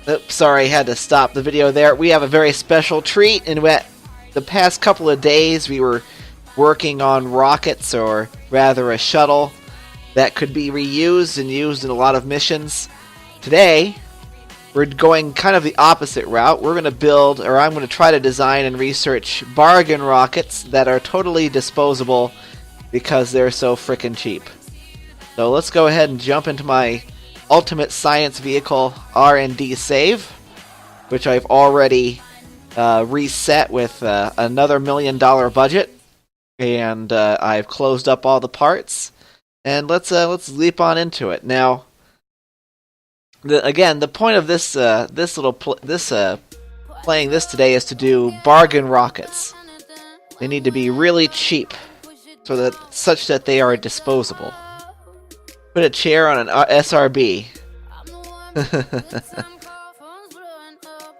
Oops, sorry, I had to stop the video there. We have a very special treat. In the past couple of days, we were working on rockets, or rather a shuttle, that could be reused and used in a lot of missions. Today, we're going kind of the opposite route. We're going to build, or I'm going to try to design and research bargain rockets that are totally disposable because they're so frickin' cheap. So let's go ahead and jump into my Ultimate Science Vehicle R&D save, which I've already reset with another $1 million budget, and I've closed up all the parts. And let's leap on into it now. Again, the point of this playing this today is to do bargain rockets. They need to be really cheap, such that they are disposable. Put a chair on an SRB.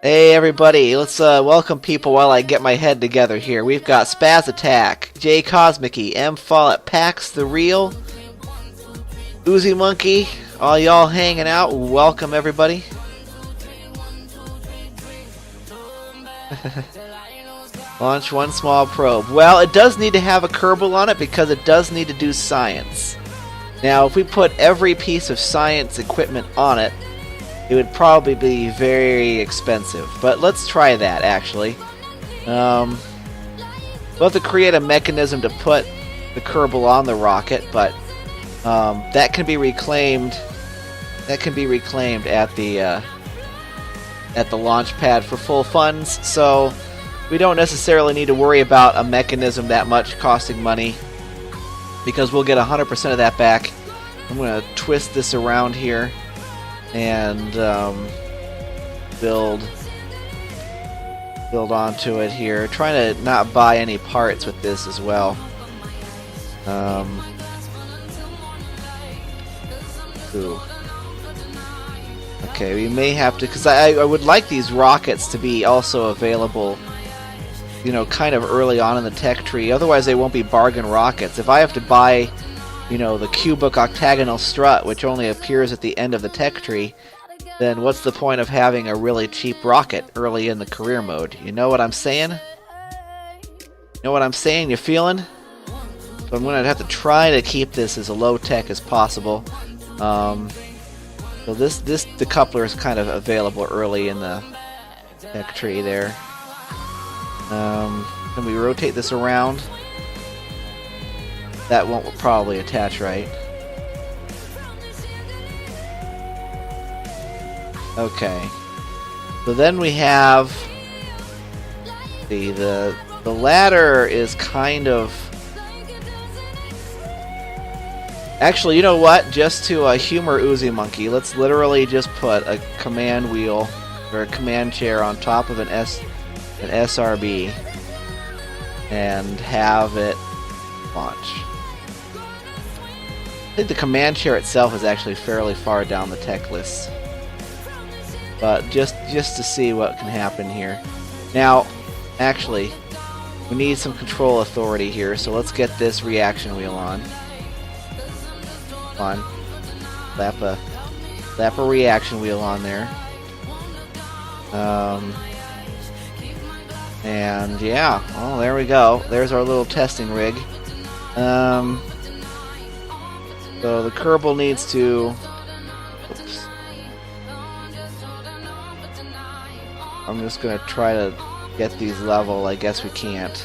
Hey everybody, let's welcome people while I get my head together here. We've got Spaz Attack, J Cosmicy, M Follett, Pax the Real, Uzi Monkey, all y'all hanging out. Welcome everybody. Launch one small probe. Well, it does need to have a Kerbal on it because it does need to do science. Now, if we put every piece of science equipment on it, it would probably be very expensive. But let's try that, actually. We'll have to create a mechanism to put the Kerbal on the rocket, but that can be reclaimed. That can be reclaimed at the launch pad for full funds. So we don't necessarily need to worry about a mechanism that much costing money, because we'll get 100% of that back. I'm going to twist this around here and build onto it here. Trying to not buy any parts with this as well. Ooh. Okay, we may have to, because I would like these rockets to be also available, you know, kind of early on in the tech tree. Otherwise they won't be bargain rockets. If I have to buy, you know, the cubic octagonal strut, which only appears at the end of the tech tree, then what's the point of having a really cheap rocket early in the career mode? You know what I'm saying? You know what I'm saying? You feeling? So I'm going to have to try to keep this as low tech as possible. So this decoupler is kind of available early in the tech tree there. Can we rotate this around? That won't probably attach right. Okay. So then we have the ladder is kind of. Actually, you know what? Just to humor Uzi Monkey, let's literally just put a command wheel or a command chair on top of an SRB and have it launch. I think the command chair itself is actually fairly far down the tech list, but just to see what can happen here. Now, actually, we need some control authority here, so let's get this reaction wheel on. Come on, slap a reaction wheel on there. And yeah, well, there we go. There's our little testing rig. So the Kerbal needs to. Oops. I'm just gonna try to get these level. I guess we can't.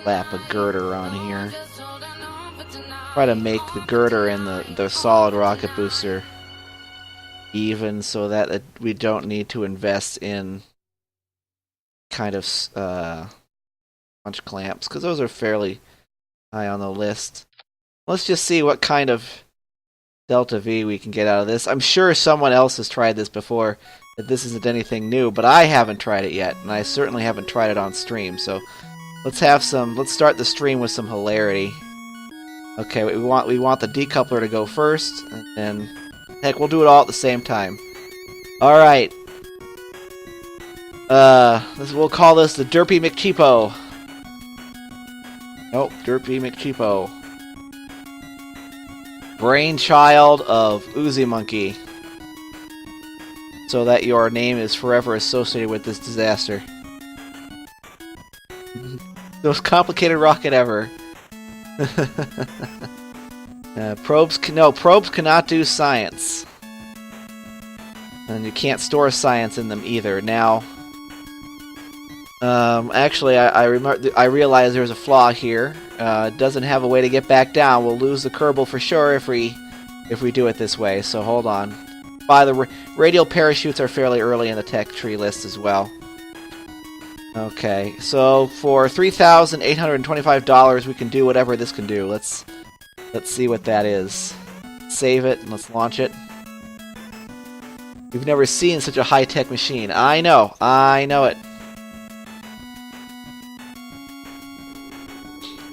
Slap a girder on here. Try to make the girder in the solid rocket booster even, so that we don't need to invest in kind of launch clamps, because those are fairly high on the list. Let's just see what kind of Delta V we can get out of this. I'm sure someone else has tried this before, that this isn't anything new, but I haven't tried it yet, and I certainly haven't tried it on stream, so let's start the stream with some hilarity. Okay, we want the decoupler to go first, and then heck, we'll do it all at the same time. Alright. We'll call this the Derpy McCheapo. Nope, Derpy McCheapo. brainchild of Oozy Monkey, so that your name is forever associated with this disaster. The most complicated rocket ever. Probes cannot do science, and you can't store science in them either. Now, actually, I realized there's a flaw here. It doesn't have a way to get back down. We'll lose the Kerbal for sure if we do it this way. So hold on. The radial parachutes are fairly early in the tech tree list as well. Okay, so for $3,825, we can do whatever this can do. Let's see what that is. Save it and let's launch it. You've never seen such a high-tech machine. I know it.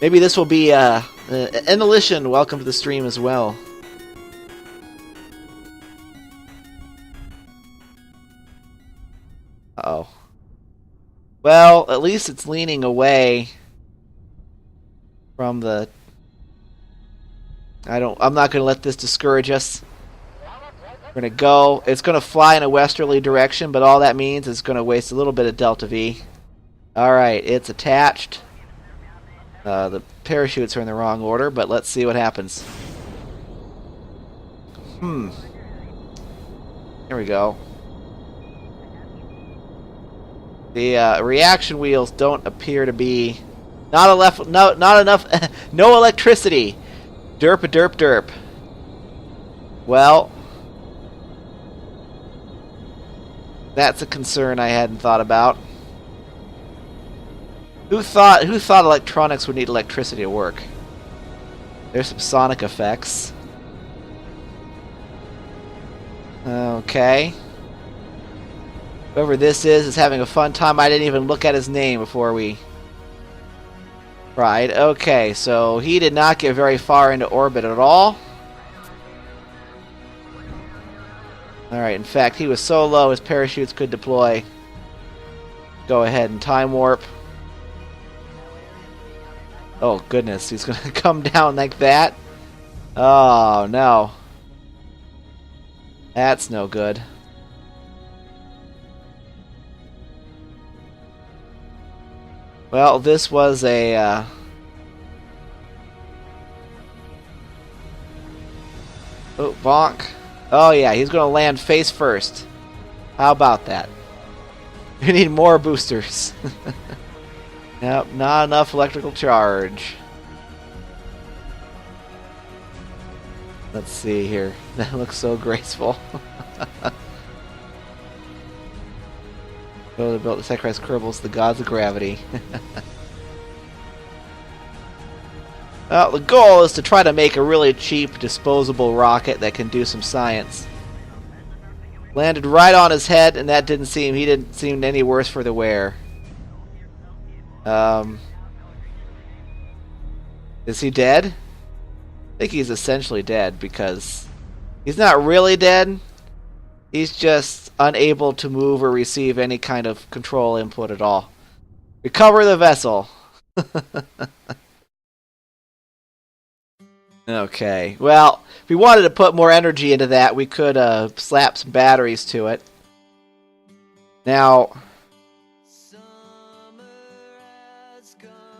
Maybe this will be Enelition. Welcome to the stream as well. Uh-oh. Well, at least it's leaning away from the... I'm not going to let this discourage us. We're going to go. It's going to fly in a westerly direction, but all that means is it's going to waste a little bit of delta V. Alright, it's attached. The parachutes are in the wrong order, but let's see what happens. Here we go. The reaction wheels don't appear to be... not enough... no electricity! Derp, derp, derp. Well... that's a concern I hadn't thought about. Who thought electronics would need electricity to work? There's some sonic effects. Okay. Whoever this is having a fun time. I didn't even look at his name before we tried. Okay, so he did not get very far into orbit at all. Alright, in fact, he was so low his parachutes could deploy. Go ahead and time warp. Oh, goodness, he's going to come down like that? Oh, no. That's no good. Well, this was a... Oh, bonk. Oh, yeah, he's going to land face first. How about that? We need more boosters. Yep, not enough electrical charge. Let's see here. That looks so graceful. Oh, they built the sacrifice Kerbals, the gods of gravity. Well, the goal is to try to make a really cheap, disposable rocket that can do some science. Landed right on his head, and he didn't seem any worse for the wear. Is he dead? I think he's essentially dead, because he's not really dead. He's just unable to move or receive any kind of control input at all. Recover the vessel. Okay, well, if we wanted to put more energy into that, we could slap some batteries to it. Now,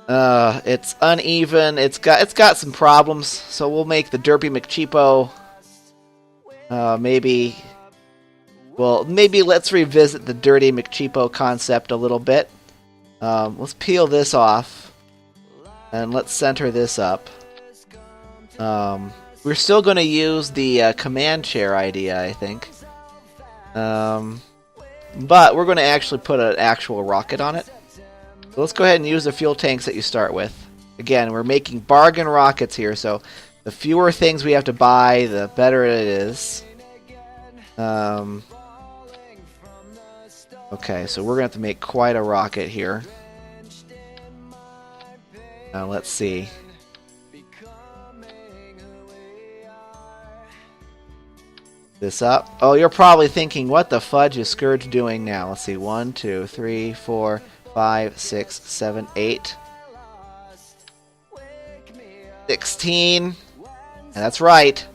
it's uneven. It's got some problems, so we'll make the Derpy McCheapo. Maybe let's revisit the Dirty McCheapo concept a little bit. Let's peel this off, and let's center this up. We're still going to use the command chair idea, I think. But we're going to actually put an actual rocket on it. So let's go ahead and use the fuel tanks that you start with. Again, we're making bargain rockets here, so the fewer things we have to buy, the better it is. Okay, so we're going to have to make quite a rocket here. Now let's see. This up. Oh, you're probably thinking, what the fudge is Scourge doing now? Let's see. 1, 2, 3, 4, 5, 6, 7, 8. 16. And that's right.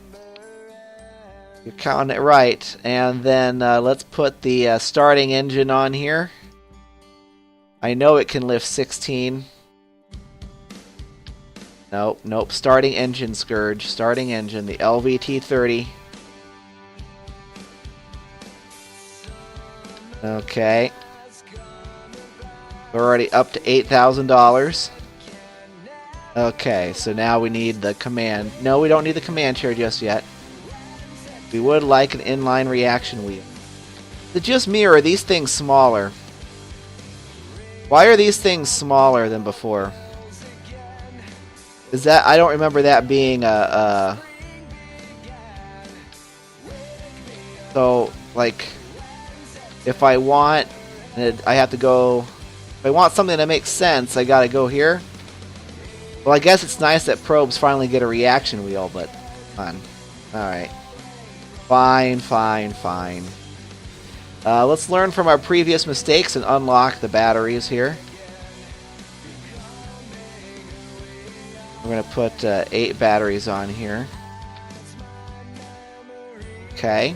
You're counting it right. And then let's put the starting engine on here. I know it can lift 16. Nope. Starting engine, Scourge. Starting engine, the LVT-30. Okay. We're already up to $8,000. Okay, so now we need the command. No, we don't need the command chair just yet. We would like an inline reaction wheel. Is it just me, or are these things smaller? Why are these things smaller than before? Is that... I don't remember that being a... So, like... If I want... I have to go... If I want something that makes sense, I gotta go here. Well, I guess it's nice that probes finally get a reaction wheel, but... Come on. Alright. Fine. Let's learn from our previous mistakes and unlock the batteries here. We're going to put 8 batteries on here. Okay.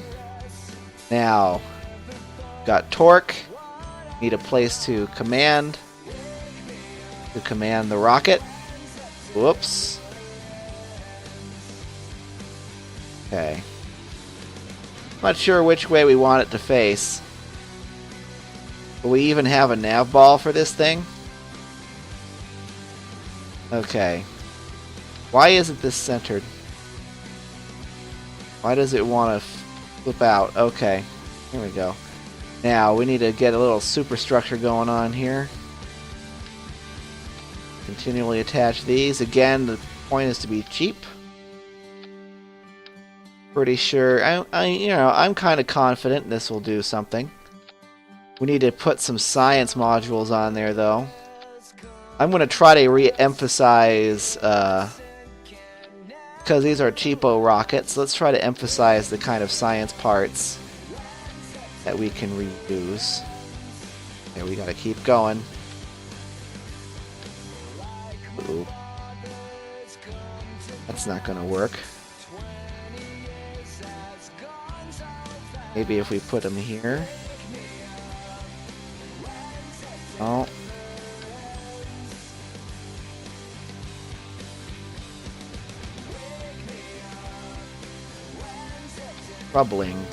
Now, got torque. Need a place to command the rocket. Whoops. Okay. Not sure which way we want it to face. Will we even have a nav ball for this thing? Okay. Why isn't this centered? Why does it want to flip out? Okay. Here we go. Now, we need to get a little superstructure going on here. Continually attach these. Again, the point is to be cheap. Pretty sure. I'm kind of confident this will do something. We need to put some science modules on there, though. I'm going to try to re-emphasize, because these are cheapo rockets, let's try to emphasize the kind of science parts that we can reuse. Okay, we got to keep going. Ooh. That's not going to work. Maybe if we put them here. Oh. Troubling. Is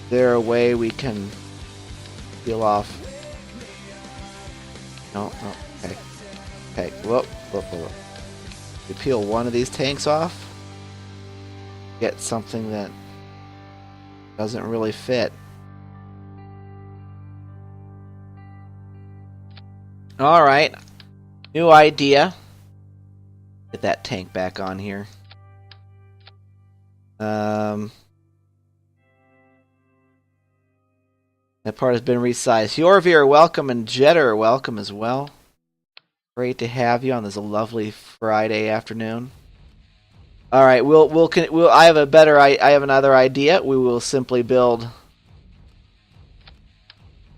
there a way we can peel off? No, okay. Okay, whoop. We peel one of these tanks off. Get something that doesn't really fit. Alright. New idea. Get that tank back on here. That part has been resized. Yorvir, welcome, and Jetter, welcome as well. Great to have you on this lovely Friday afternoon. All right, I have another idea. We will simply build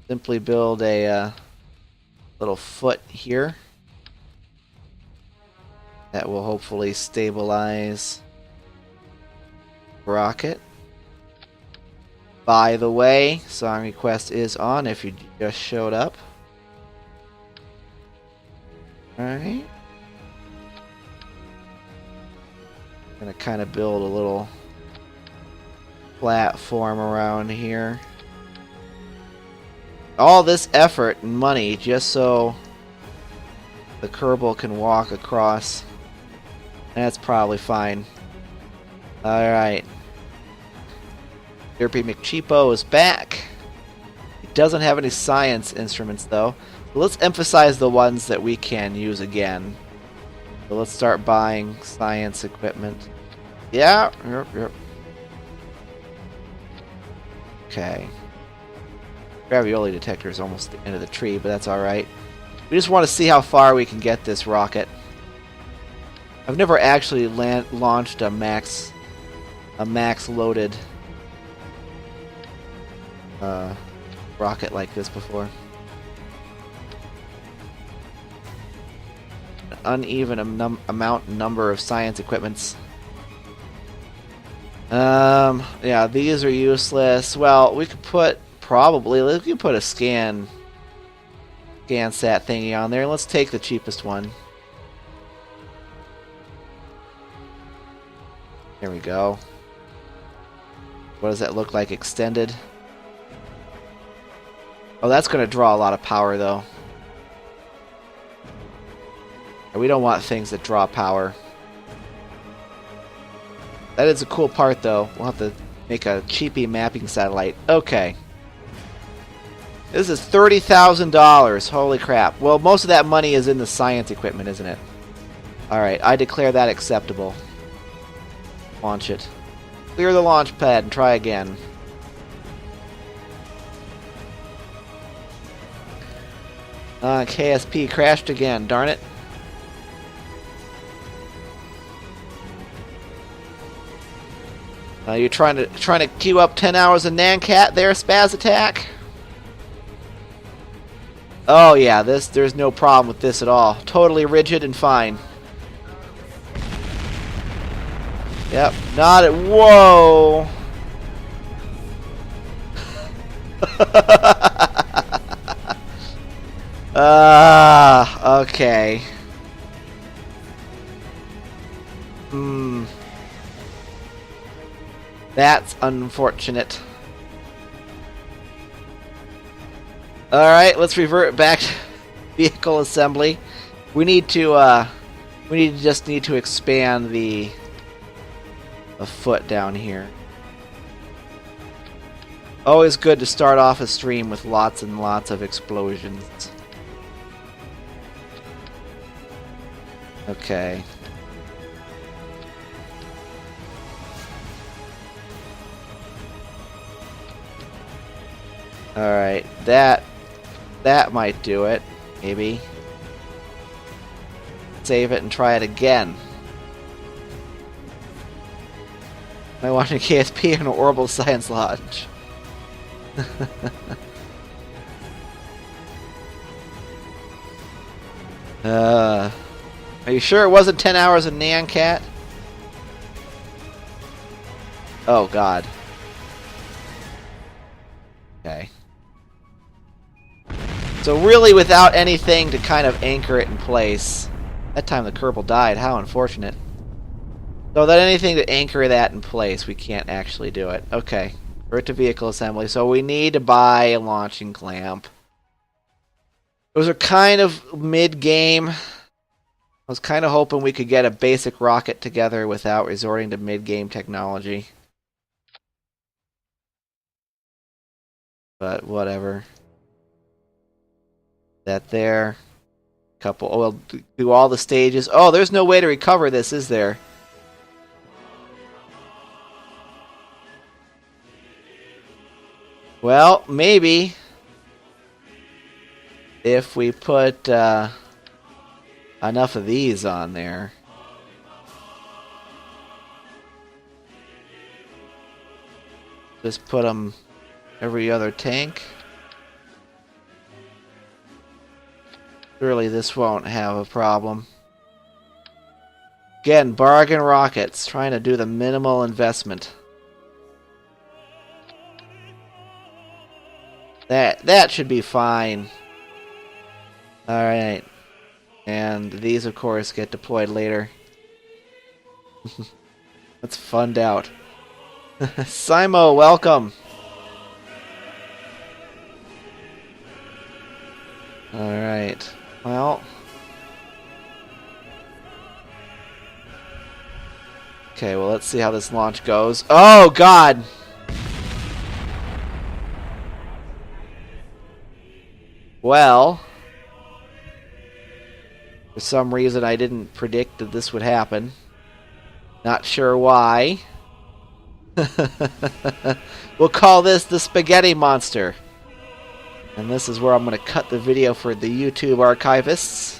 a little foot here that will hopefully stabilize the rocket. By the way, song request is on if you just showed up. Alright. Gonna kind of build a little platform around here. All this effort and money just so the Kerbal can walk across. That's probably fine. Alright. Derpy McCheapo is back. He doesn't have any science instruments though. So let's emphasize the ones that we can use again. So let's start buying science equipment. Yeah. Yep. Okay. Ravioli detector is almost at the end of the tree, but that's alright. We just want to see how far we can get this rocket. I've never actually launched a max loaded rocket like this before. An uneven number of science equipments. Yeah, these are useless. Well, we could put we could put a scan sat thingy on there. Let's take the cheapest one. There we go. What does that look like extended? Oh, that's going to draw a lot of power, though. We don't want things that draw power. That is a cool part, though. We'll have to make a cheapy mapping satellite. Okay. This is $30,000. Holy crap. Well, most of that money is in the science equipment, isn't it? Alright, I declare that acceptable. Launch it. Clear the launch pad and try again. KSP crashed again, darn it. You're trying to queue up 10 hours of Nancat there, Spaz Attack? Oh yeah, there's no problem with this at all. Totally rigid and fine. Yep, not at whoa. Okay. That's unfortunate. Alright, let's revert back to vehicle assembly. We need to just need to expand the foot down here. Always good to start off a stream with lots and lots of explosions. Okay. Alright, that might do it, maybe. Save it and try it again. I want a KSP and an Orbital Science Lodge. Are you sure it wasn't 10 hours of Nancat? Oh god. Okay. So really without anything to kind of anchor it in place. That time the Kerbal died, how unfortunate. So without anything to anchor that in place, we can't actually do it. Okay. We're to vehicle assembly, so we need to buy a launching clamp. Those are kind of mid-game. I was kind of hoping we could get a basic rocket together without resorting to mid-game technology. But whatever. That there. Couple. Oh, we'll do all the stages. Oh, there's no way to recover this, is there? Well, maybe if we put enough of these on there. Just put them every other tank. Surely this won't have a problem. Again, bargain rockets, trying to do the minimal investment. That should be fine. Alright. And these, of course, get deployed later. Let's fund out. Simo, welcome! Alright. Well. Okay, well, let's see how this launch goes. Oh, God! Well, for some reason I didn't predict that this would happen. Not sure why. We'll call this the Spaghetti Monster. And this is where I'm going to cut the video for the YouTube archivists.